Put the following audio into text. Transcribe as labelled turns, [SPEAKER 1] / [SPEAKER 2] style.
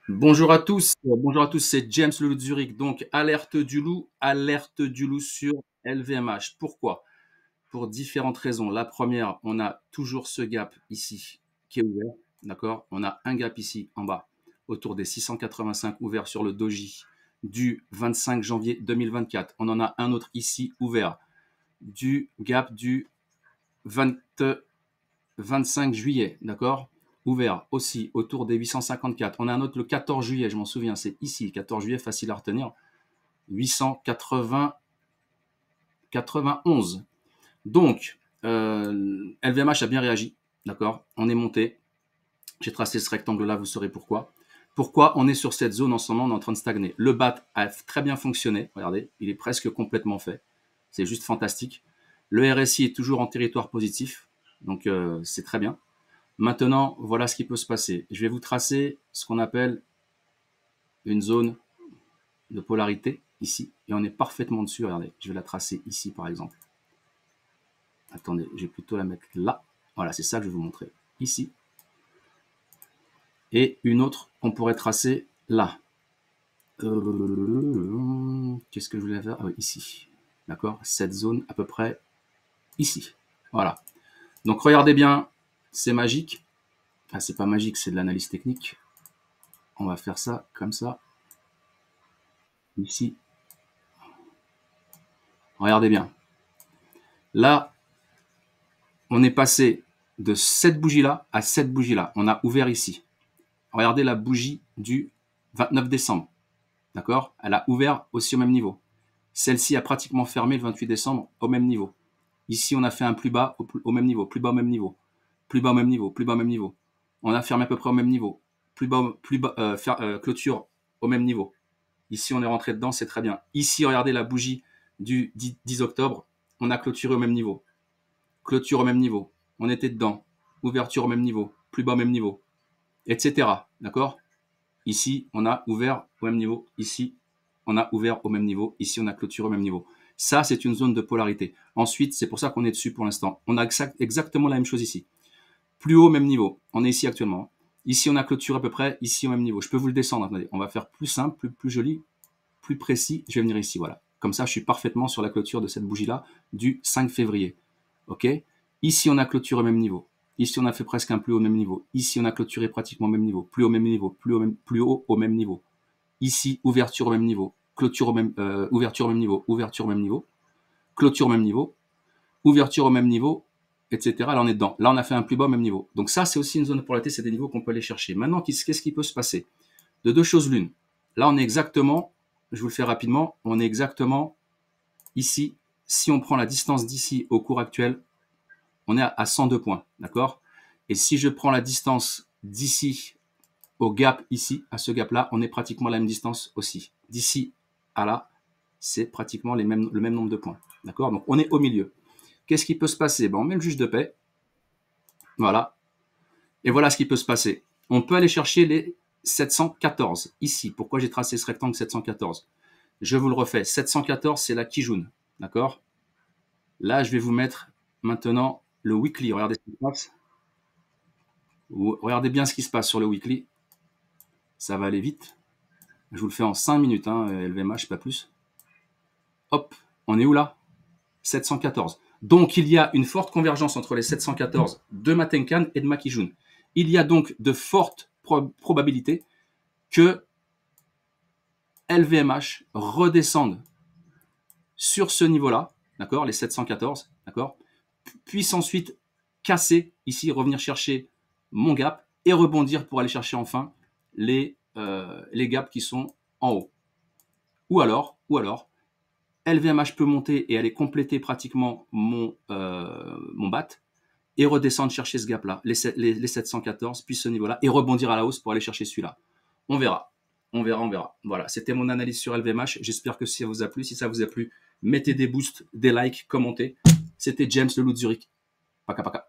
[SPEAKER 1] Bonjour à tous, c'est James le loup de Zurich. Donc alerte du loup sur LVMH. Pourquoi? Pour différentes raisons. La première, on a toujours ce gap ici qui est ouvert, d'accord? On a un gap ici en bas autour des 685 ouvert sur le doji du 25 janvier 2024. On en a un autre ici ouvert du gap du 20 25 juillet, d'accord? Ouvert aussi autour des 854. On a un autre le 14 juillet, je m'en souviens, c'est ici, 14 juillet, facile à retenir. 891. Donc, LVMH a bien réagi, d'accord? On est monté. J'ai tracé ce rectangle-là, vous saurez pourquoi. Pourquoi on est sur cette zone en ce moment, on est en train de stagner. Le BAT a très bien fonctionné, regardez, il est presque complètement fait. C'est juste fantastique. Le RSI est toujours en territoire positif, donc c'est très bien. Maintenant, voilà ce qui peut se passer. Je vais vous tracer ce qu'on appelle une zone de polarité ici. Et on est parfaitement dessus. Regardez, je vais la tracer ici par exemple. Attendez, je vais plutôt la mettre là. Voilà, c'est ça que je vais vous montrer. Ici. Et une autre qu'on pourrait tracer là. Qu'est-ce que je voulais faire? Ah oui, ici. D'accord? Cette zone à peu près ici. Voilà. Donc regardez bien, c'est magique. Enfin, c'est pas magique, c'est de l'analyse technique. On va faire ça comme ça. Ici. Regardez bien. Là, on est passé de cette bougie-là à cette bougie-là. On a ouvert ici. Regardez la bougie du 29 décembre. D'accord? Elle a ouvert aussi au même niveau. Celle-ci a pratiquement fermé le 28 décembre au même niveau. Ici, on a fait un plus bas au même niveau, plus bas au même niveau, plus bas au même niveau, plus bas au même niveau. On a fermé à peu près au même niveau, plus bas, clôture au même niveau. Ici, on est rentré dedans, c'est très bien. Ici, regardez la bougie du 10 octobre, on a clôturé au même niveau. Clôture au même niveau, on était dedans. Ouverture au même niveau, plus bas au même niveau, etc. D'accord? Ici, on a ouvert au même niveau. Ici, on a ouvert au même niveau. Ici, on a clôturé au même niveau. Ça, c'est une zone de polarité. Ensuite, c'est pour ça qu'on est dessus pour l'instant. On a exactement la même chose ici. Plus haut, même niveau. On est ici actuellement. Ici, on a clôturé à peu près ici au même niveau. Je peux vous le descendre. Attendez. On va faire plus simple, plus joli, plus précis. Je vais venir ici, voilà. Comme ça, je suis parfaitement sur la clôture de cette bougie-là du 5 février. OK? Ici, on a clôturé au même niveau. Ici, on a fait presque un plus haut au même niveau. Ici, on a clôturé pratiquement au même niveau. Plus haut au même niveau. Plus haut au même niveau. Ici, ouverture au même niveau. Clôture au même, ouverture au même niveau. Ouverture au même niveau. Clôture au même niveau. Ouverture au même niveau, etc. Là, on est dedans. Là, on a fait un plus bas au même niveau. Donc ça, c'est aussi une zone de polarité. C'est des niveaux qu'on peut aller chercher. Maintenant, qu'est-ce qui peut se passer? De deux choses l'une. Là, on est exactement, je vous le fais rapidement, on est exactement ici. Si on prend la distance d'ici au cours actuel, on est à 102 points, d'accord? Et si je prends la distance d'ici au gap ici, à ce gap-là, on est pratiquement à la même distance aussi. D'ici à là, c'est pratiquement le même nombre de points, d'accord? Donc on est au milieu. Qu'est-ce qui peut se passer? On met le juge de paix, voilà, et voilà ce qui peut se passer. On peut aller chercher les 714 ici. Pourquoi j'ai tracé ce rectangle 714? Je vous le refais. 714, c'est la Kijun, d'accord? Là, je vais vous mettre maintenant le weekly. Regardez ce qui se passe. Regardez bien ce qui se passe sur le weekly. Ça va aller vite. Je vous le fais en 5 minutes, hein, LVMH, pas plus. Hop, on est où là? 714. Donc, il y a une forte convergence entre les 714 de ma Tenkan et de ma Kijun. Il y a donc de fortes probabilités que LVMH redescende sur ce niveau-là, d'accord, les 714, d'accord, puisse ensuite casser ici, revenir chercher mon gap et rebondir pour aller chercher enfin les gaps qui sont en haut. Ou alors, LVMH peut monter et aller compléter pratiquement mon BAT et redescendre chercher ce gap-là, les 714, puis ce niveau-là, et rebondir à la hausse pour aller chercher celui-là. On verra. On verra, on verra. Voilà, c'était mon analyse sur LVMH. J'espère que ça vous a plu. Si ça vous a plu, mettez des boosts, des likes, commentez. C'était James le loup de Zurich. Paka paka.